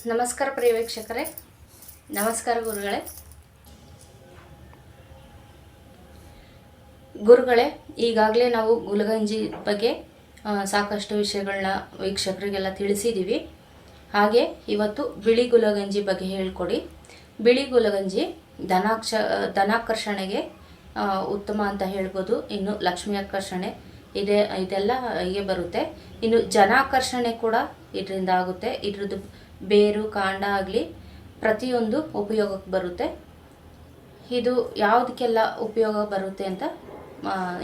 ನಮಸ್ಕಾರ ಪ್ರಿಯ ವೀಕ್ಷಕರೇ, ನಮಸ್ಕಾರ ಗುರುಗಳೇ. ಈಗಾಗಲೇ ನಾವು ಗುಲಗಂಜಿ ಬಗ್ಗೆ ಸಾಕಷ್ಟು ವಿಷಯಗಳನ್ನ ವೀಕ್ಷಕರಿಗೆಲ್ಲ ತಿಳಿಸಿದ್ದೀವಿ. ಹಾಗೆ ಇವತ್ತು ಬಿಳಿ ಗುಲಗಂಜಿ ಬಗ್ಗೆ ಹೇಳ್ಕೊಡಿ. ಬಿಳಿ ಗುಲಗಂಜಿ ಧನಾಕರ್ಷಣೆಗೆ ಉತ್ತಮ ಅಂತ ಹೇಳ್ಬೋದು. ಇನ್ನು ಲಕ್ಷ್ಮಿ ಆಕರ್ಷಣೆ ಇದೆಲ್ಲ ಹೀಗೆ ಬರುತ್ತೆ. ಇನ್ನು ಜನಾಕರ್ಷಣೆ ಕೂಡ ಇದರಿಂದ ಆಗುತ್ತೆ. ಇದ್ರದ್ದು ಬೇರು ಕಾಂಡ ಆಗಲಿ ಪ್ರತಿಯೊಂದು ಉಪಯೋಗಕ್ಕೆ ಬರುತ್ತೆ. ಇದು ಯಾವುದಕ್ಕೆಲ್ಲ ಉಪಯೋಗ ಬರುತ್ತೆ ಅಂತ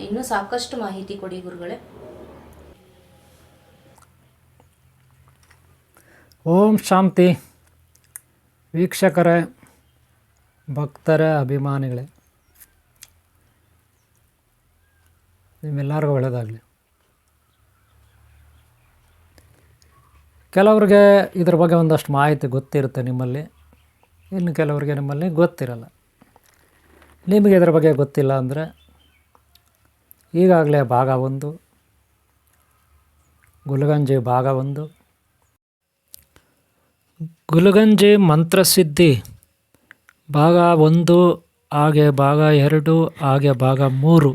ಇನ್ನೂ ಸಾಕಷ್ಟು ಮಾಹಿತಿ ಕೊಡಿ ಗುರುಗಳೇ. ಓಂ ಶಾಂತಿ. ವೀಕ್ಷಕರೇ, ಭಕ್ತರ ಅಭಿಮಾನಿಗಳೇ, ನಿಮ್ಮೆಲ್ಲರಿಗೂ ಒಳ್ಳೆಯದಾಗಲಿ. ಕೆಲವ್ರಿಗೆ ಇದ್ರ ಬಗ್ಗೆ ಒಂದಷ್ಟು ಮಾಹಿತಿ ಗೊತ್ತಿರುತ್ತೆ ನಿಮ್ಮಲ್ಲಿ, ಇನ್ನು ಕೆಲವರಿಗೆ ನಿಮ್ಮಲ್ಲಿ ಗೊತ್ತಿರಲ್ಲ. ನಿಮಗೆ ಇದರ ಬಗ್ಗೆ ಗೊತ್ತಿಲ್ಲ ಅಂದರೆ ಈಗಾಗಲೇ ಭಾಗ 1 ಗುಲಗಂಜಿ ಭಾಗ 1 ಗುಲಗಂಜಿ ಮಂತ್ರಸಿದ್ಧಿ ಭಾಗ 1 ಹಾಗೆ ಭಾಗ 2 ಹಾಗೆ ಭಾಗ 3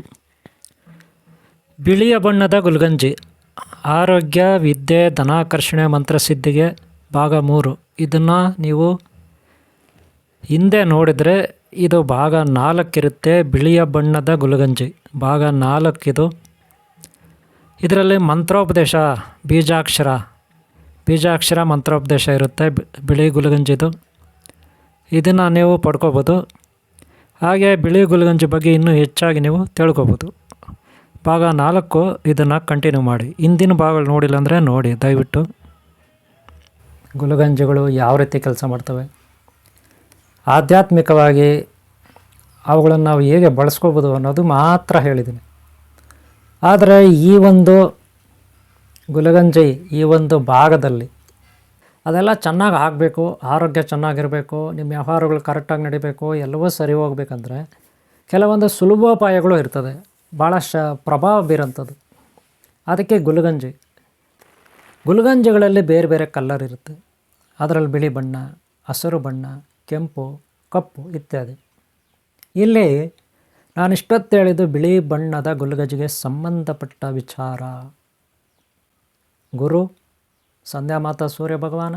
ಬಿಳಿಯ ಬಣ್ಣದ ಗುಲಗಂಜಿ ಆರೋಗ್ಯ ವಿದ್ಯೆ ಧನಾಕರ್ಷಣೆ ಮಂತ್ರಸಿದ್ಧಿಗೆ ಭಾಗ 3. ಇದನ್ನು ನೀವು ಹಿಂದೆ ನೋಡಿದರೆ ಇದು ಭಾಗ 4 ಇರುತ್ತೆ. ಬಿಳಿಯ ಬಣ್ಣದ ಗುಲಗಂಜಿ ಭಾಗ 4 ಇದು. ಇದರಲ್ಲಿ ಮಂತ್ರೋಪದೇಶ ಬೀಜಾಕ್ಷರ ಮಂತ್ರೋಪದೇಶ ಇರುತ್ತೆ ಬಿಳಿ ಗುಲಗಂಜಿದು. ಇದನ್ನು ನೀವು ಪಡ್ಕೋಬೋದು. ಹಾಗೆ ಬಿಳಿ ಗುಲಗಂಜಿ ಬಗ್ಗೆ ಇನ್ನೂ ಹೆಚ್ಚಾಗಿ ನೀವು ತಿಳ್ಕೊಬೋದು. ಭಾಗ 4 ಇದನ್ನು ಕಂಟಿನ್ಯೂ ಮಾಡಿ. ಹಿಂದಿನ ಭಾಗಗಳು ನೋಡಿಲ್ಲ ಅಂದರೆ ನೋಡಿ ದಯವಿಟ್ಟು. ಗುಲಗಂಜಿಗಳು ಯಾವ ರೀತಿ ಕೆಲಸ ಮಾಡ್ತವೆ, ಆಧ್ಯಾತ್ಮಿಕವಾಗಿ ಅವುಗಳನ್ನು ನಾವು ಹೇಗೆ ಬಳಸ್ಕೋಬೋದು ಅನ್ನೋದು ಮಾತ್ರ ಹೇಳಿದ್ದೀನಿ. ಆದರೆ ಈ ಒಂದು ಗುಲಗಂಜಿ ಈ ಒಂದು ಭಾಗದಲ್ಲಿ ಅದೆಲ್ಲ ಚೆನ್ನಾಗಿ ಆಗಬೇಕು, ಆರೋಗ್ಯ ಚೆನ್ನಾಗಿರಬೇಕು, ನಿಮ್ಮ ವ್ಯವಹಾರಗಳು ಕರೆಕ್ಟಾಗಿ ನಡಿಬೇಕು, ಎಲ್ಲವೂ ಸರಿ ಹೋಗ್ಬೇಕಂದ್ರೆ ಕೆಲವೊಂದು ಸುಲಭೋಪಾಯಗಳು ಇರ್ತದೆ, ಭಾಳ ಪ್ರಭಾವ ಬೀರೋಂಥದ್ದು. ಅದಕ್ಕೆ ಗುಲಗಂಜಿಗಳಲ್ಲಿ ಬೇರೆ ಬೇರೆ ಕಲ್ಲರ್ ಇರುತ್ತೆ. ಅದರಲ್ಲಿ ಬಿಳಿ ಬಣ್ಣ, ಹಸಿರು ಬಣ್ಣ, ಕೆಂಪು, ಕಪ್ಪು ಇತ್ಯಾದಿ. ಇಲ್ಲಿ ನಾನು ಇಷ್ಟೊತ್ತು ಹೇಳಿದ್ದು ಬಿಳಿ ಬಣ್ಣದ ಗುಲಗಂಜಿಗೆ ಸಂಬಂಧಪಟ್ಟ ವಿಚಾರ. ಗುರು, ಸಂಧ್ಯಾಮಾತಾ ಸೂರ್ಯ ಭಗವಾನ,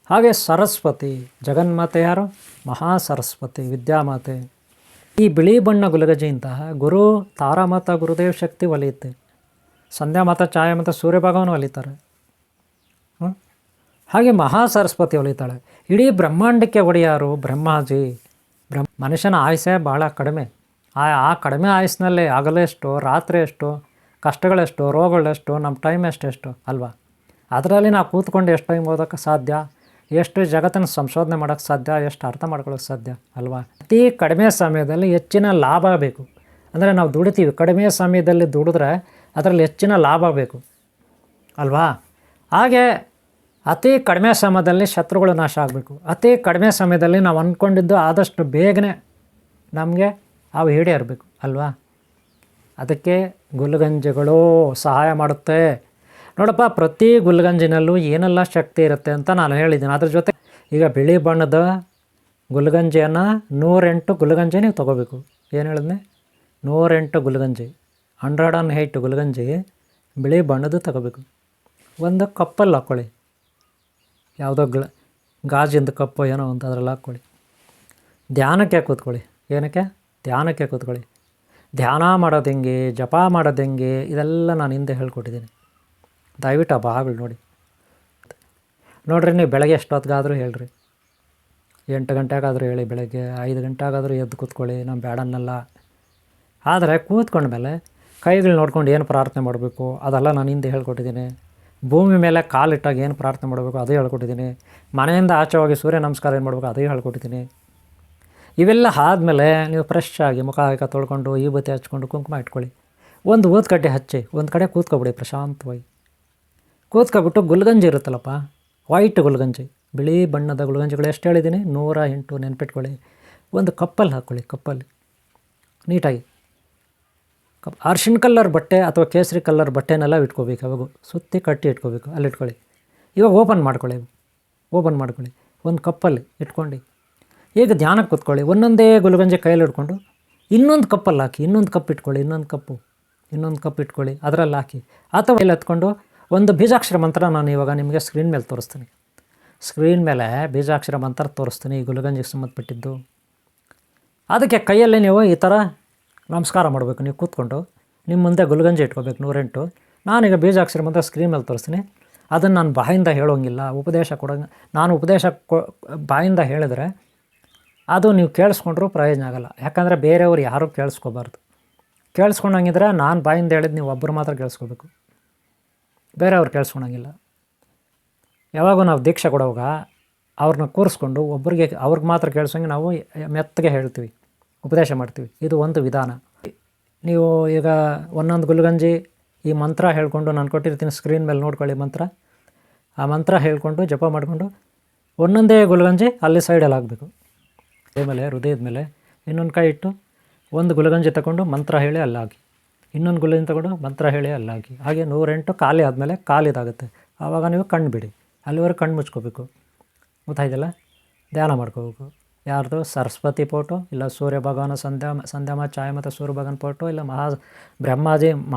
ಹಾಗೆ ಸರಸ್ವತಿ ಜಗನ್ಮಾತೆ. ಯಾರು? ಮಹಾ ಸರಸ್ವತಿ ವಿದ್ಯಾಮಾತೆ. ಈ ಬಿಳಿ ಬಣ್ಣ ಗುಲಗಂಜಿಯಿಂದ ಗುರು ತಾರಾಮಾತ ಗುರುದೇವ್ ಶಕ್ತಿ ಒಲಿಯುತ್ತೆ. ಸಂಧ್ಯಾಮಾತ ಛಾಯಾಮಾತ ಸೂರ್ಯ ಭಗವಾನ್ ಒಲಿತಾರೆ. ಹಾಗೆ ಮಹಾ ಸರಸ್ವತಿ ಒಲಿತಾಳೆ. ಇಡೀ ಬ್ರಹ್ಮಾಂಡಕ್ಕೆ ಒಡೆಯಾರು ಬ್ರಹ್ಮಾಜಿ. ಮನುಷ್ಯನ ಆಯುಸ್ಸೇ ಭಾಳ ಕಡಿಮೆ. ಆ ಕಡಿಮೆ ಆಯುಸ್ಸಿನಲ್ಲಿ ಹಗಲೆಷ್ಟು ರಾತ್ರಿ ಎಷ್ಟು, ಕಷ್ಟಗಳೆಷ್ಟು, ರೋಗಗಳೆಷ್ಟು, ನಮ್ಮ ಟೈಮ್ ಎಷ್ಟೆಷ್ಟು ಅಲ್ವಾ? ಅದರಲ್ಲಿ ನಾವು ಕೂತ್ಕೊಂಡು ಎಷ್ಟು ಟೈಮ್ ಓದೋಕ್ಕೆ ಸಾಧ್ಯ, ಎಷ್ಟು ಜಗತ್ತನ್ನು ಸಂಶೋಧನೆ ಮಾಡೋಕ್ಕೆ ಸಾಧ್ಯ, ಎಷ್ಟು ಅರ್ಥ ಮಾಡ್ಕೊಳ್ಳೋಕ್ಕೆ ಸಾಧ್ಯ ಅಲ್ವಾ? ಅತಿ ಕಡಿಮೆ ಸಮಯದಲ್ಲಿ ಹೆಚ್ಚಿನ ಲಾಭ ಬೇಕು. ಅಂದರೆ ನಾವು ದುಡಿತೀವಿ, ಕಡಿಮೆ ಸಮಯದಲ್ಲಿ ದುಡಿದ್ರೆ ಅದರಲ್ಲಿ ಹೆಚ್ಚಿನ ಲಾಭ ಬೇಕು ಅಲ್ವಾ? ಹಾಗೆ ಅತಿ ಕಡಿಮೆ ಸಮಯದಲ್ಲಿ ಶತ್ರುಗಳು ನಾಶ ಆಗಬೇಕು. ಅತಿ ಕಡಿಮೆ ಸಮಯದಲ್ಲಿ ನಾವು ಅಂದ್ಕೊಂಡಿದ್ದು ಆದಷ್ಟು ಬೇಗನೆ ನಮಗೆ ಅವು ಈಡೇರಬೇಕು ಅಲ್ವಾ? ಅದಕ್ಕೆ ಗುಲಗಂಜಿಗಳು ಸಹಾಯ ಮಾಡುತ್ತೆ. ನೋಡಪ್ಪ, ಪ್ರತಿ ಗುಲಗಂಜಿನಲ್ಲೂ ಏನೆಲ್ಲ ಶಕ್ತಿ ಇರುತ್ತೆ ಅಂತ ನಾನು ಹೇಳಿದ್ದೀನಿ. ಅದ್ರ ಜೊತೆ ಈಗ ಬಿಳಿ ಬಣ್ಣದ ಗುಲಗಂಜಿಯನ್ನು 108 ಗುಲಗಂಜಿ ನೀವು ತೊಗೋಬೇಕು. ಏನು ಹೇಳಿದ್ನೆ? 108 ಗುಲಗಂಜಿ, 108 ಗುಲಗಂಜಿ ಬಿಳಿ ಬಣ್ಣದ್ದು ತಗೋಬೇಕು. ಒಂದು ಕಪ್ಪಲ್ಲಿ ಹಾಕ್ಕೊಳ್ಳಿ, ಯಾವುದೋ ಗಾಜಿಂದ ಕಪ್ಪು ಏನೋ ಅಂತ ಅದರಲ್ಲಿ ಹಾಕ್ಕೊಳ್ಳಿ. ಧ್ಯಾನಕ್ಕೆ ಕೂತ್ಕೊಳ್ಳಿ. ಏನಕ್ಕೆ? ಧ್ಯಾನಕ್ಕೆ ಕೂತ್ಕೊಳ್ಳಿ. ಧ್ಯಾನ ಮಾಡೋದು ಹೆಂಗೆ, ಜಪ ಮಾಡೋದು ಹೆಂಗೆ, ಇದೆಲ್ಲ ನಾನು ಹಿಂದೆ ಹೇಳ್ಕೊಟ್ಟಿದ್ದೀನಿ. ದಯವಿಟ್ಟು ಆ ಭಾಗಗಳು ನೋಡಿರಿ. ನೀವು ಬೆಳಗ್ಗೆ ಎಷ್ಟೊತ್ತಿಗಾದರೂ ಹೇಳ್ರಿ, 8 ಗಂಟೆಗಾದರೂ ಹೇಳಿ, ಬೆಳಗ್ಗೆ 5 ಗಂಟೆಗಾದರೂ ಎದ್ದು ಕೂತ್ಕೊಳ್ಳಿ, ನಾನು ಬೇಡನ್ನಲ್ಲ. ಆದರೆ ಕೂತ್ಕೊಂಡ್ಮೇಲೆ ಕೈಗಳು ನೋಡ್ಕೊಂಡು ಏನು ಪ್ರಾರ್ಥನೆ ಮಾಡಬೇಕು ಅದೆಲ್ಲ ನಾನು ಹಿಂದೆ ಹೇಳ್ಕೊಟ್ಟಿದ್ದೀನಿ. ಭೂಮಿ ಮೇಲೆ ಕಾಲಿಟ್ಟಾಗ ಏನು ಪ್ರಾರ್ಥನೆ ಮಾಡಬೇಕು ಅದು ಹೇಳ್ಕೊಟ್ಟಿದ್ದೀನಿ. ಮನೆಯಿಂದ ಆಚೆ ಹೋಗಿ ಸೂರ್ಯ ನಮಸ್ಕಾರ ಏನು ಮಾಡಬೇಕು ಅದು ಹೇಳ್ಕೊಟ್ಟಿದ್ದೀನಿ. ಇವೆಲ್ಲ ಆದಮೇಲೆ ನೀವು ಫ್ರೆಶ್ ಆಗಿ ಮುಖ ತೊಳ್ಕೊಂಡು ಬತ್ತಿ ಹಚ್ಕೊಂಡು ಕುಂಕುಮ ಇಟ್ಕೊಳ್ಳಿ. ಒಂದು ಊದ್ಕಡ್ಡಿ ಹಚ್ಚಿ ಒಂದು ಕಡೆ ಕೂತ್ಕೊಬಿಡಿ ಪ್ರಶಾಂತವಾಗಿ. ಕೂತ್ಕೊಬಿಟ್ಟು ಗುಲಗಂಜಿ ಇರುತ್ತಲ್ಲಪ್ಪ, ವೈಟ್ ಗುಲಗಂಜಿ, ಬಿಳಿ ಬಣ್ಣದ ಗುಲಗಂಜಿಗಳು ಎಷ್ಟು ಹೇಳಿದ್ದೀನಿ? 108 ನೆನ್ಪಿಟ್ಕೊಳ್ಳಿ. ಒಂದು ಕಪ್ಪಲ್ಲಿ ಹಾಕ್ಕೊಳ್ಳಿ. ಕಪ್ಪಲ್ಲಿ ನೀಟಾಗಿ ಅರ್ಶಿಣ ಕಲ್ಲರ್ ಬಟ್ಟೆ ಅಥವಾ ಕೇಸರಿ ಕಲ್ಲರ್ ಬಟ್ಟೆನೆಲ್ಲ ಇಟ್ಕೋಬೇಕು. ಅವಾಗ ಸುತ್ತಿ ಕಟ್ಟಿ ಇಟ್ಕೋಬೇಕು. ಅಲ್ಲಿ ಇಟ್ಕೊಳ್ಳಿ. ಇವಾಗ ಓಪನ್ ಮಾಡ್ಕೊಳ್ಳಿ. ಓಪನ್ ಮಾಡ್ಕೊಳ್ಳಿ, ಒಂದು ಕಪ್ಪಲ್ಲಿ ಇಟ್ಕೊಂಡು ಈಗ ಧ್ಯಾನಕ್ಕೆ ಕೂತ್ಕೊಳ್ಳಿ. ಒಂದೊಂದೇ ಗುಲ್ಗಂಜಿ ಕೈಯಲ್ಲಿ ಹಿಡ್ಕೊಂಡು ಇನ್ನೊಂದು ಕಪ್ಪಲ್ಲಿ ಹಾಕಿ, ಇನ್ನೊಂದು ಕಪ್ ಇಟ್ಕೊಳ್ಳಿ, ಇನ್ನೊಂದು ಕಪ್ ಇಟ್ಕೊಳ್ಳಿ, ಅದರಲ್ಲಿ ಹಾಕಿ. ಅಥವಾ ಇಲ್ಲಿ ಎತ್ಕೊಂಡು ಒಂದು ಬೀಜಾಕ್ಷರ ಮಂತ್ರ ನಾನು ಇವಾಗ ನಿಮಗೆ ಸ್ಕ್ರೀನ್ ಮೇಲೆ ತೋರಿಸ್ತೀನಿ. ಸ್ಕ್ರೀನ್ ಮೇಲೆ ಬೀಜಾಕ್ಷರ ಮಂತ್ರ ತೋರಿಸ್ತೀನಿ, ಈ ಗುಲ್ಗಂಜಿಗೆ ಸಂಬಂಧಪಟ್ಟಿದ್ದು. ಅದಕ್ಕೆ ಕೈಯಲ್ಲಿ ನೀವು ಈ ಥರ ನಮಸ್ಕಾರ ಮಾಡಬೇಕು. ನೀವು ಕೂತ್ಕೊಂಡು ನಿಮ್ಮ ಮುಂದೆ ಗುಲ್ಗಂಜಿ ಇಟ್ಕೋಬೇಕು 108. ನಾನೀಗ ಬೀಜಾಕ್ಷರ ಮಂತ್ರ ಸ್ಕ್ರೀನ್ ಮೇಲೆ ತೋರಿಸ್ತೀನಿ. ಅದನ್ನು ನಾನು ಬಾಯಿಂದ ಹೇಳೋಂಗಿಲ್ಲ, ಉಪದೇಶ ಕೊಡೋಂಗೆ. ನಾನು ಉಪದೇಶ ಬಾಯಿಂದ ಹೇಳಿದ್ರೆ ಅದು ನೀವು ಕೇಳಿಸ್ಕೊಂಡ್ರೂ ಪ್ರಯೋಜನ ಆಗೋಲ್ಲ. ಯಾಕಂದರೆ ಬೇರೆಯವ್ರು ಯಾರೂ ಕೇಳಿಸ್ಕೋಬಾರ್ದು. ಕೇಳಿಸ್ಕೊಂಡಂಗಿದ್ರೆ ನಾನು ಬಾಯಿಂದ ಹೇಳಿದ್ದು ನೀವು ಒಬ್ಬರು ಮಾತ್ರ ಕೇಳಿಸ್ಕೋಬೇಕು, ಬೇರೆಯವ್ರು ಕೇಳಿಸ್ಕೊಳಂಗಿಲ್ಲ. ಯಾವಾಗೂ ನಾವು ದೀಕ್ಷೆ ಕೊಡುವಾಗ ಅವ್ರನ್ನ ಕೂರಿಸ್ಕೊಂಡು ಅವ್ರಿಗೆ ಮಾತ್ರ ಕೇಳಿಸೋಂಗೆ ನಾವು ಮೆತ್ತಗೆ ಹೇಳ್ತೀವಿ, ಉಪದೇಶ ಮಾಡ್ತೀವಿ. ಇದು ಒಂದು ವಿಧಾನ. ನೀವು ಈಗ ಒಂದೊಂದು ಗುಲ್ಗಂಜಿ ಈ ಮಂತ್ರ ಹೇಳ್ಕೊಂಡು ನಾನು ಕೊಟ್ಟಿರ್ತೀನಿ, ಸ್ಕ್ರೀನ್ ಮೇಲೆ ನೋಡ್ಕೊಳ್ಳಿ ಮಂತ್ರ. ಆ ಮಂತ್ರ ಹೇಳ್ಕೊಂಡು ಜಪ ಮಾಡಿಕೊಂಡು ಒಂದೊಂದೇ ಗುಲ್ಗಂಜಿ ಅಲ್ಲಿ ಸೈಡಲ್ಲಿ ಆಗಬೇಕು. ಮೇಲೆ ಹೃದಯದ ಮೇಲೆ ಇನ್ನೊಂದು ಕೈ ಇಟ್ಟು ಒಂದು ಗುಲ್ಗಂಜಿ ತಗೊಂಡು ಮಂತ್ರ ಹೇಳಿ ಅಲ್ಲಾಗಿ, ಇನ್ನೊಂದು ಗುಲ್ಗಂಜಿ ತಗೊಂಡು ಮಂತ್ರ ಹೇಳಿ ಅಲ್ಲಾಗಿ. ಹಾಗೆ 108 ಖಾಲಿ ಆದಮೇಲೆ ಕಾಲಿದಾಗುತ್ತೆ. ಆವಾಗ ನೀವು ಕಣ್ಣು ಬಿಡಿ, ಅಲ್ಲಿವರೆಗೆ ಕಣ್ಣು ಮುಚ್ಕೋಬೇಕು. ಗೊತ್ತಾಯ್ತಲ್ಲ? ಧ್ಯಾನ ಮಾಡ್ಕೋಬೇಕು. ಯಾರ್ದು ಸರಸ್ವತಿ ಫೋಟೋ, ಇಲ್ಲ ಸೂರ್ಯ ಭಗವಾನ ಸಂಧ್ಯಾಮ ಛಾಯಾ ಮತ್ತು ಸೂರ್ಯ ಭಗವಾನ್ ಫೋಟೋ, ಇಲ್ಲ ಬ್ರಹ್ಮಾಜಿ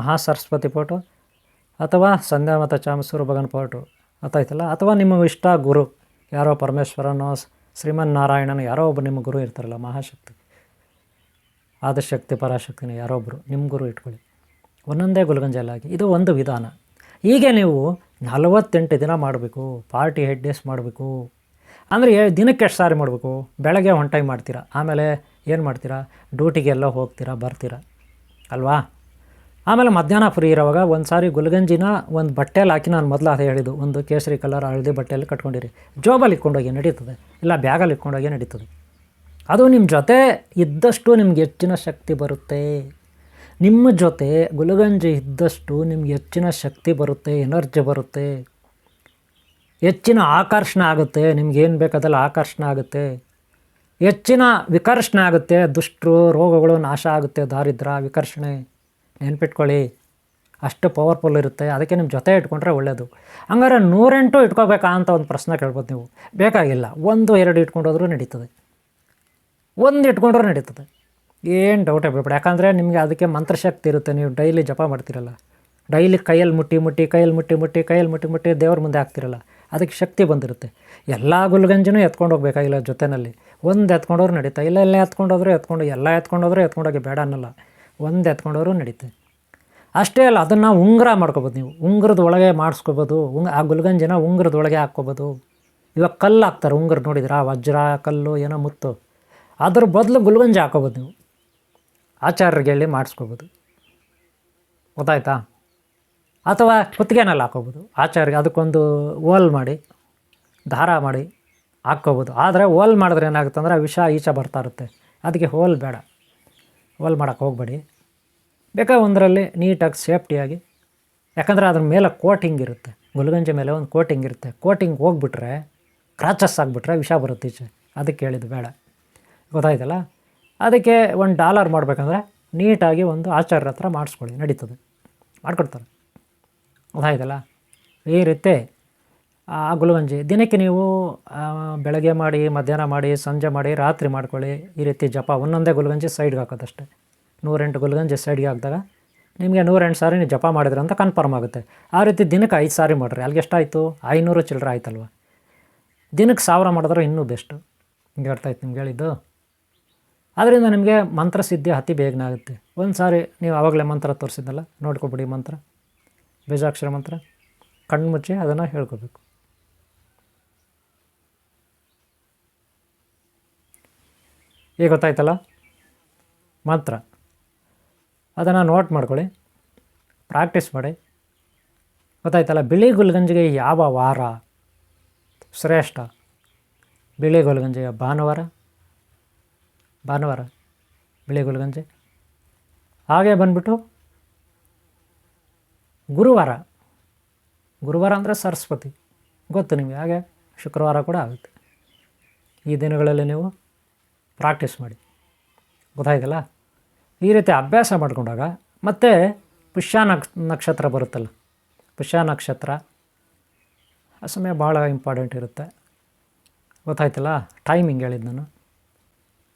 ಸರಸ್ವತಿ ಫೋಟೋ, ಅಥವಾ ಸಂಧ್ಯಾ ಮತ್ತು ಛಾಯಾ ಸೂರ್ಯ ಭಗವಾನ್ ಫೋಟೋ. ಗೊತ್ತಾಯ್ತಲ್ಲ? ಅಥವಾ ನಿಮ್ಮ ಇಷ್ಟ ಗುರು ಯಾರೋ ಪರಮೇಶ್ವರನೋ ಶ್ರೀಮನ್ನಾರಾಯಣನೋ ಯಾರೋ ಒಬ್ಬರು ನಿಮ್ಮ ಗುರು ಇರ್ತಾರಲ್ಲ, ಮಹಾಶಕ್ತಿ ಆದಿಶಕ್ತಿ ಪರಾಶಕ್ತಿನ ಯಾರೋ ಒಬ್ಬರು ನಿಮ್ಮ ಗುರು ಇಟ್ಕೊಳ್ಳಿ. ಒಂದೊಂದೇ ಗುಲ್ಗಂಜಲ್ಲಾಗಿ. ಇದು ಒಂದು ವಿಧಾನ. ಹೀಗೆ ನೀವು 48 ದಿನ ಮಾಡಬೇಕು. 48 ಡೇಸ್ ಮಾಡಬೇಕು. ಅಂದರೆ ದಿನಕ್ಕೆ ಎಷ್ಟು ಸಾರಿ ಮಾಡಬೇಕು? ಬೆಳಗ್ಗೆ ಒನ್ ಟೈಮ್ ಮಾಡ್ತೀರಾ, ಆಮೇಲೆ ಏನು ಮಾಡ್ತೀರಾ, ಡ್ಯೂಟಿಗೆಲ್ಲ ಹೋಗ್ತೀರಾ ಬರ್ತೀರಾ ಅಲ್ವಾ. ಆಮೇಲೆ ಮಧ್ಯಾಹ್ನ ಫ್ರೀ ಇರೋವಾಗ ಒಂದು ಸಾರಿ ಗುಲ್ಗಂಜಿನ ಒಂದು ಬಟ್ಟೆಯಲ್ಲಿ ಹಾಕಿ, ನಾನು ಮೊದಲು ಅದೇ ಹೇಳಿದ್ದು, ಒಂದು ಕೇಸರಿ ಕಲರ್ ಹಳದಿ ಬಟ್ಟೆಯಲ್ಲಿ ಕಟ್ಕೊಂಡಿರಿ. ಜೋಬಲ್ಲಿ ಇಟ್ಕೊಂಡೋಗಿ ನಡೀತದೆ, ಇಲ್ಲ ಬ್ಯಾಗಲ್ಲಿ ಇಟ್ಕೊಂಡೋಗಿ ನಡೀತದೆ. ಅದು ನಿಮ್ಮ ಜೊತೆ ಇದ್ದಷ್ಟು ನಿಮ್ಗೆ ಹೆಚ್ಚಿನ ಶಕ್ತಿ ಬರುತ್ತೆ. ನಿಮ್ಮ ಜೊತೆ ಗುಲ್ಗಂಜಿ ಇದ್ದಷ್ಟು ನಿಮ್ಗೆ ಹೆಚ್ಚಿನ ಶಕ್ತಿ ಬರುತ್ತೆ, ಎನರ್ಜಿ ಬರುತ್ತೆ, ಹೆಚ್ಚಿನ ಆಕರ್ಷಣೆ ಆಗುತ್ತೆ. ನಿಮ್ಗೇನು ಬೇಕಾದಲ್ಲ ಆಕರ್ಷಣೆ ಆಗುತ್ತೆ, ಹೆಚ್ಚಿನ ವಿಕರ್ಷಣೆ ಆಗುತ್ತೆ. ದುಷ್ಟರು ರೋಗಗಳು ನಾಶ ಆಗುತ್ತೆ, ದಾರಿದ್ರ್ಯ ವಿಕರ್ಷಣೆ. ನೆನ್ಪಿಟ್ಕೊಳ್ಳಿ, ಅಷ್ಟು ಪವರ್ಫುಲ್ ಇರುತ್ತೆ. ಅದಕ್ಕೆ ನಿಮ್ಮ ಜೊತೆ ಇಟ್ಕೊಂಡ್ರೆ ಒಳ್ಳೆಯದು. ಹಂಗಾರೆ 108 ಇಟ್ಕೋಬೇಕಾ ಅಂತ ಒಂದು ಪ್ರಶ್ನೆ ಕೇಳ್ಬೋದು ನೀವು. ಬೇಕಾಗಿಲ್ಲ, 1-2 ಇಟ್ಕೊಂಡೋದ್ರೂ ನಡೀತದೆ, 1 ಇಟ್ಕೊಂಡ್ರೂ ನಡೀತದೆ. ಏನು ಡೌಟೇ ಬೇಡ. ಯಾಕಂದರೆ ನಿಮಗೆ ಅದಕ್ಕೆ ಮಂತ್ರಶಕ್ತಿ ಇರುತ್ತೆ. ನೀವು ಡೈಲಿ ಜಪ ಮಾಡ್ತಿರಲ್ಲ, ಡೈಲಿ ಕೈಯಲ್ಲಿ ಮುಟ್ಟಿ ದೇವ್ರ ಮುಂದೆ ಹಾಕ್ತಿರಲ್ಲ, ಅದಕ್ಕೆ ಶಕ್ತಿ ಬಂದಿರುತ್ತೆ. ಎಲ್ಲ ಗುಲ್ಗಂಜಿನೂ ಎತ್ಕೊಂಡು ಹೋಗ್ಬೇಕಾಗಿಲ್ಲ, ಜೊತೆಯಲ್ಲಿ ಒಂದು ಎತ್ಕೊಂಡವ್ರು ನಡೀತಾ. ಇಲ್ಲ ಎತ್ಕೊಂಡೋದ್ರೆ ಎತ್ಕೊಂಡೋಗಿ ಬೇಡ ಅನ್ನಲ್ಲ, ಒಂದು ಎತ್ಕೊಂಡವರು ನಡೀತೆ. ಅಷ್ಟೇ ಅಲ್ಲ, ಅದನ್ನು ಉಂಗುರ ಮಾಡ್ಕೊಬೋದು. ನೀವು ಉಂಗುರದ ಒಳಗೆ ಮಾಡಿಸ್ಕೋಬೋದು. ಆ ಗುಲ್ಗಂಜಿನ ಉಂಗುರದ ಒಳಗೆ ಹಾಕ್ಕೋಬೋದು. ಇವಾಗ ಕಲ್ಲು ಹಾಕ್ತಾರೆ ಉಂಗುರ, ನೋಡಿದ್ರಾ? ವಜ್ರ ಕಲ್ಲು ಏನೋ ಮುತ್ತು, ಅದ್ರ ಬದಲು ಗುಲ್ಗಂಜಿ ಹಾಕೋಬೋದು. ನೀವು ಆಚಾರ್ಯರಿಗೆ ಹೇಳಿ ಮಾಡಿಸ್ಕೋಬೋದು. ಗೊತ್ತಾಯ್ತಾ? ಅಥವಾ ಕುತ್ತಿಗೆನಲ್ಲಿ ಹಾಕೋಬೋದು. ಆಚಾರ್ಯರಿಗೆ ಅದಕ್ಕೊಂದು ಓಲ್ ಮಾಡಿ ದಾರ ಮಾಡಿ ಹಾಕ್ಕೋಬೋದು. ಆದರೆ ಓಲ್ ಮಾಡಿದ್ರೆ ಏನಾಗುತ್ತೆ ಅಂದರೆ ವಿಷ ಈಚೆ ಬರ್ತಾ ಇರುತ್ತೆ. ಅದಕ್ಕೆ ಹೋಲ್ ಬೇಡ, ಹೋಲ್ ಮಾಡೋಕ್ಕೆ ಹೋಗಬೇಡಿ. ಬೇಕಾದ್ರೆ ಒಂದರಲ್ಲಿ ನೀಟಾಗಿ ಸೇಫ್ಟಿಯಾಗಿ, ಯಾಕಂದರೆ ಅದ್ರ ಮೇಲೆ ಕೋಟಿಂಗ್ ಇರುತ್ತೆ. ಗುಲ್ಗಂಜಿ ಮೇಲೆ ಒಂದು ಕೋಟಿಂಗ್ ಇರುತ್ತೆ. ಕೋಟಿಂಗ್ ಹೋಗ್ಬಿಟ್ರೆ, ಕ್ರಾಚಸ್ ಆಗಿಬಿಟ್ರೆ ವಿಷ ಬರುತ್ತೆ ಈಚೆ. ಅದಕ್ಕೆ ಹೇಳಿದ್ದು ಬೇಡ. ಗೊತ್ತಾಯ್ತಲ್ಲ? ಅದಕ್ಕೆ $1 ಮಾಡಬೇಕಂದ್ರೆ ನೀಟಾಗಿ ಒಂದು ಆಚಾರ್ಯರ ಹತ್ರ ಮಾಡಿಸ್ಕೊಳ್ಳಿ, ನಡೀತದೆ, ಮಾಡಿಕೊಡ್ತಾರೆ. ಗೊತ್ತಾಯ್ತಲ್ಲ? ಈ ರೀತಿ ಆ ಗುಲ್ಗಂಜಿ ದಿನಕ್ಕೆ ನೀವು ಬೆಳಗ್ಗೆ ಮಾಡಿ, ಮಧ್ಯಾಹ್ನ ಮಾಡಿ, ಸಂಜೆ ಮಾಡಿ, ರಾತ್ರಿ ಮಾಡ್ಕೊಳ್ಳಿ. ಈ ರೀತಿ ಜಪ ಒಂದೊಂದೇ ಗುಲ್ಗಂಜಿ ಸೈಡ್ಗೆ ಹಾಕೋದಷ್ಟೇ. 108 ಗುಲ್ಗಂಜಿ ಸೈಡ್ಗೆ ಹಾಕಿದಾಗ ನಿಮಗೆ 108 ಸಾರಿ ನೀವು ಜಪ ಮಾಡಿದ್ರೆ ಅಂತ ಕನ್ಫರ್ಮ್ ಆಗುತ್ತೆ. ಆ ರೀತಿ ದಿನಕ್ಕೆ 5 ಸಾರಿ ಮಾಡಿರಿ. ಅಲ್ಲಿಗೆ ಎಷ್ಟಾಯಿತು? 500 ಚಿಲ್ಲರೆ ಆಯ್ತಲ್ವ. ದಿನಕ್ಕೆ 1000 ಮಾಡಿದ್ರೆ ಇನ್ನೂ ಬೆಸ್ಟು. ಹಿಂಗೆ ಅರ್ಥ ಆಯ್ತು ನಿಮ್ಗೆ ಹೇಳಿದ್ದು? ಅದರಿಂದ ನಿಮಗೆ ಮಂತ್ರಸಿದ್ಧಿ ಅತಿ ಬೇಗನೆ ಆಗುತ್ತೆ. ಒಂದು ಸಾರಿ ನೀವು ಆವಾಗಲೇ ಮಂತ್ರ ತೋರಿಸಿದ್ನಲ್ಲ, ನೋಡ್ಕೊಬಿಡಿ ಮಂತ್ರ, ಬೀಜಾಕ್ಷರ ಮಂತ್ರ. ಕಣ್ಣು ಮುಚ್ಚಿ ಅದನ್ನು ಹೇಳ್ಕೋಬೇಕು. ಈಗ ಗೊತ್ತಾಯ್ತಲ್ಲ ಮಂತ್ರ? ಅದನ್ನು ನೋಟ್ ಮಾಡ್ಕೊಳ್ಳಿ, ಪ್ರಾಕ್ಟೀಸ್ ಮಾಡಿ. ಗೊತ್ತಾಯ್ತಲ್ಲ? ಬಿಳಿ ಗುಲ್ಗಂಜಿಗೆ ಯಾವ ವಾರ ಶ್ರೇಷ್ಠ? ಬಿಳಿ ಗುಲ್ಗಂಜಿಗೆ ಭಾನುವಾರ ಬಿಳಿ ಗುಲ್ಗಂಜಿ. ಹಾಗೆ ಬಂದ್ಬಿಟ್ಟು ಗುರುವಾರ ಅಂದರೆ ಸರಸ್ವತಿ, ಗೊತ್ತು ನಿಮಗೆ. ಹಾಗೆ ಶುಕ್ರವಾರ ಕೂಡ ಆಗುತ್ತೆ. ಈ ದಿನಗಳಲ್ಲಿ ನೀವು ಪ್ರಾಕ್ಟೀಸ್ ಮಾಡಿ. ಗೊತ್ತಾಯ್ತಲ್ಲ? ಈ ರೀತಿ ಅಭ್ಯಾಸ ಮಾಡಿಕೊಂಡಾಗ ಮತ್ತು ಪುಷ್ಯ ನಕ್ಷತ್ರ ಬರುತ್ತಲ್ಲ, ಪುಷ್ಯ ನಕ್ಷತ್ರ ಆ ಸಮಯ ಭಾಳ ಇಂಪಾರ್ಟೆಂಟ್ ಇರುತ್ತೆ. ಗೊತ್ತಾಯ್ತಲ್ಲ, ಟೈಮಿಂಗ್ ಹೇಳಿದ್ದು ನಾನು.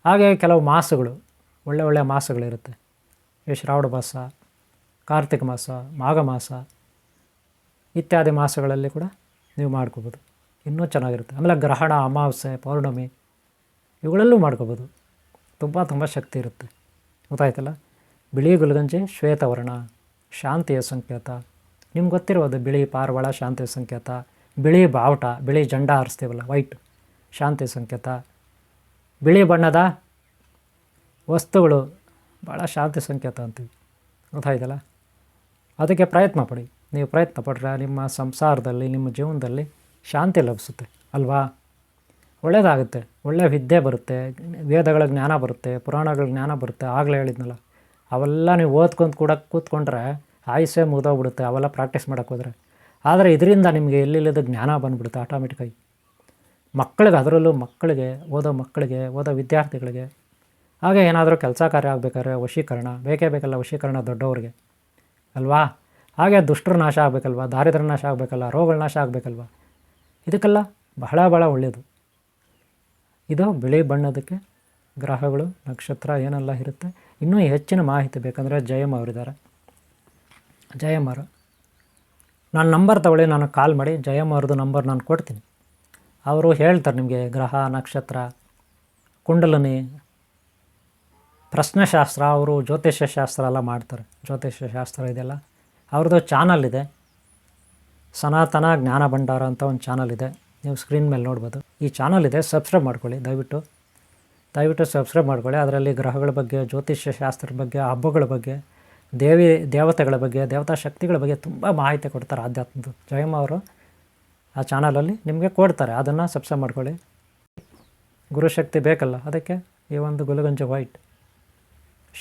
ಹಾಗೆ ಕೆಲವು ಮಾಸಗಳು, ಒಳ್ಳೆಯ ಮಾಸಗಳಿರುತ್ತೆ. ಈ ಶ್ರಾವಣ ಮಾಸ, ಕಾರ್ತಿಕ ಮಾಸ, ಮಾಘ ಮಾಸ ಇತ್ಯಾದಿ ಮಾಸಗಳಲ್ಲಿ ಕೂಡ ನೀವು ಮಾಡ್ಕೋಬೋದು, ಇನ್ನೂ ಚೆನ್ನಾಗಿರುತ್ತೆ. ಆಮೇಲೆ ಗ್ರಹಣ, ಅಮಾವಾಸ್ಯೆ, ಪೌರ್ಣಮಿ ಇವುಗಳಲ್ಲೂ ಮಾಡ್ಕೋಬೋದು. ತುಂಬ ಶಕ್ತಿ ಇರುತ್ತೆ. ಗೊತ್ತಾಯ್ತಲ್ಲ. ಬಿಳಿ ಗುಲ್ಗಂಜಿ ಶ್ವೇತವರ್ಣ, ಶಾಂತಿಯ ಸಂಕೇತ. ನಿಮ್ಗೆ ಗೊತ್ತಿರೋದು ಬಿಳಿ ಪಾರಿವಾಳ ಶಾಂತಿಯ ಸಂಕೇತ, ಬಿಳಿ ಬಾವುಟ, ಬಿಳಿ ಜಂಡ ಹಾರಿಸ್ತೀವಲ್ಲ ವೈಟ್, ಶಾಂತಿ ಸಂಕೇತ. ಬಿಳಿ ಬಣ್ಣದ ವಸ್ತುಗಳು ಭಾಳ ಶಾಂತಿ ಸಂಕೇತ ಅಂತೀವಿ. ಗೊತ್ತಾಯ್ತಲ್ಲ. ಅದಕ್ಕೆ ಪ್ರಯತ್ನ ಪಡಿ. ನೀವು ಪ್ರಯತ್ನ ಪಟ್ಟರೆ ನಿಮ್ಮ ಸಂಸಾರದಲ್ಲಿ, ನಿಮ್ಮ ಜೀವನದಲ್ಲಿ ಶಾಂತಿ ಲಭಿಸುತ್ತೆ ಅಲ್ವಾ. ಒಳ್ಳೆಯದಾಗುತ್ತೆ, ಒಳ್ಳೆಯ ವಿದ್ಯೆ ಬರುತ್ತೆ, ವೇದಗಳ ಜ್ಞಾನ ಬರುತ್ತೆ, ಪುರಾಣಗಳ ಜ್ಞಾನ ಬರುತ್ತೆ. ಆಗಲೇ ಹೇಳಿದ್ನಲ್ಲ, ಅವೆಲ್ಲ ನೀವು ಓದ್ಕೊಂಡು ಕೂಡ ಕೂತ್ಕೊಂಡ್ರೆ ಆಯುಷ್ಯ ಮುಗಿದೋಗ್ಬಿಡುತ್ತೆ ಅವೆಲ್ಲ ಪ್ರಾಕ್ಟೀಸ್ ಮಾಡೋಕ್ಕೆ ಹೋದರೆ. ಆದರೆ ಇದರಿಂದ ನಿಮಗೆ ಎಲ್ಲಿಲ್ಲದ ಜ್ಞಾನ ಬಂದುಬಿಡುತ್ತೆ ಆಟೋಮೆಟಿಕಾಗಿ. ಮಕ್ಕಳಿಗೆ, ಅದರಲ್ಲೂ ಮಕ್ಕಳಿಗೆ, ಓದೋ ವಿದ್ಯಾರ್ಥಿಗಳಿಗೆ, ಹಾಗೆ ಏನಾದರೂ ಕೆಲಸ ಕಾರ್ಯ ಆಗಬೇಕಾದ್ರೆ ವಶೀಕರಣ ಬೇಕಲ್ಲ, ವಶೀಕರಣ ದೊಡ್ಡವ್ರಿಗೆ ಅಲ್ವಾ. ಹಾಗೆ ದುಷ್ಟರ ನಾಶ ಆಗಬೇಕಲ್ವ, ದಾರಿದ್ರ್ಯ ನಾಶ ಆಗಬೇಕಲ್ಲ, ರೋಗಗಳ ನಾಶ ಆಗಬೇಕಲ್ವ. ಇದಕ್ಕೆಲ್ಲ ಬಹಳ ಒಳ್ಳೆಯದು. ಇದು ಬಿಳಿ ಬಣ್ಣದಕ್ಕೆ ಗ್ರಹಗಳು, ನಕ್ಷತ್ರ ಏನೆಲ್ಲ ಇರುತ್ತೆ. ಇನ್ನೂ ಹೆಚ್ಚಿನ ಮಾಹಿತಿ ಬೇಕಂದರೆ ಜಯಮ್ಮ ಅವರಿದ್ದಾರೆ. ಜಯಮ್ಮ ಅವರು, ನಾನು ನಂಬರ್ ತಗೊಳ್ಳಿ, ನಾನು ಕಾಲ್ ಮಾಡಿ. ಜಯಮ್ಮ ಅವ್ರದ್ದು ನಂಬರ್ ನಾನು ಕೊಡ್ತೀನಿ. ಅವರು ಹೇಳ್ತಾರೆ ನಿಮಗೆ ಗ್ರಹ, ನಕ್ಷತ್ರ, ಕುಂಡಲಿನಿ, ಪ್ರಶ್ನೆಶಾಸ್ತ್ರ. ಅವರು ಜ್ಯೋತಿಷ್ಯ ಶಾಸ್ತ್ರ ಎಲ್ಲ ಮಾಡ್ತಾರೆ. ಜ್ಯೋತಿಷ್ಯ ಶಾಸ್ತ್ರ ಇದೆಲ್ಲ ಅವ್ರದ್ದು ಚಾನಲ್ ಇದೆ, ಸನಾತನ ಜ್ಞಾನ ಭಂಡಾರ ಅಂತ ಒಂದು ಚಾನಲ್ ಇದೆ. ನೀವು ಸ್ಕ್ರೀನ್ ಮೇಲೆ ನೋಡ್ಬೋದು. ಈ ಚಾನಲ್ ಇದೆ, ಸಬ್ಸ್ಕ್ರೈಬ್ ಮಾಡ್ಕೊಳ್ಳಿ ದಯವಿಟ್ಟು ಸಬ್ಸ್ಕ್ರೈಬ್ ಮಾಡ್ಕೊಳ್ಳಿ. ಅದರಲ್ಲಿ ಗ್ರಹಗಳ ಬಗ್ಗೆ, ಜ್ಯೋತಿಷ್ಯ ಶಾಸ್ತ್ರದ ಬಗ್ಗೆ, ಹಬ್ಬಗಳ ಬಗ್ಗೆ, ದೇವತೆಗಳ ಬಗ್ಗೆ, ದೇವತಾ ಶಕ್ತಿಗಳ ಬಗ್ಗೆ ತುಂಬ ಮಾಹಿತಿ ಕೊಡ್ತಾರೆ ಆಧ್ಯಾತ್ಮದ. ಜಯಮ್ಮ ಅವರು ಆ ಚಾನಲಲ್ಲಿ ನಿಮಗೆ ಕೊಡ್ತಾರೆ, ಅದನ್ನು ಸಬ್ಸ್ಕ್ರೈಬ್ ಮಾಡ್ಕೊಳ್ಳಿ. ಗುರುಶಕ್ತಿ ಬೇಕಲ್ಲ, ಅದಕ್ಕೆ ಈ ಒಂದು ಗುಲ್ಗಂಜಿ ವೈಟ್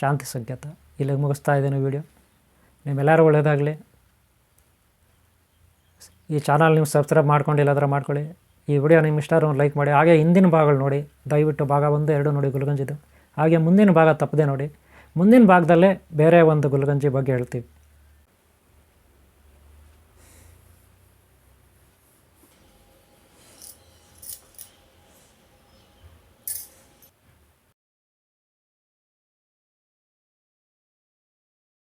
ಶಾಂತಿ ಸಂಕೇತ. ಇಲ್ಲಿಗೆ ಮುಗಿಸ್ತಾ ಇದ್ದೀನಿ ವಿಡಿಯೋ. ನಿಮ್ಮೆಲ್ಲರೂ ಒಳ್ಳೆಯದಾಗಲಿ. ಈ ಚಾನಲ್ ನೀವು ಸಬ್ಸ್ಕ್ರೈಬ್ ಮಾಡ್ಕೊಂಡಿಲ್ಲದ್ರೆ ಮಾಡ್ಕೊಳ್ಳಿ. ಈ ವಿಡಿಯೋ ನಿಮ್ಮ ಇಷ್ಟ ಒಂದು ಲೈಕ್ ಮಾಡಿ. ಹಾಗೆ ಹಿಂದಿನ ಭಾಗಗಳು ನೋಡಿ, ದಯವಿಟ್ಟು ಭಾಗ 1, 2 ನೋಡಿ ಗುಲ್ಗಂಜಿದು. ಹಾಗೆ ಮುಂದಿನ ಭಾಗ ತಪ್ಪದೆ ನೋಡಿ. ಮುಂದಿನ ಭಾಗದಲ್ಲೇ ಬೇರೆ ಒಂದು ಗುಲ್ಗಂಜಿ ಬಗ್ಗೆ ಹೇಳ್ತೀವಿ.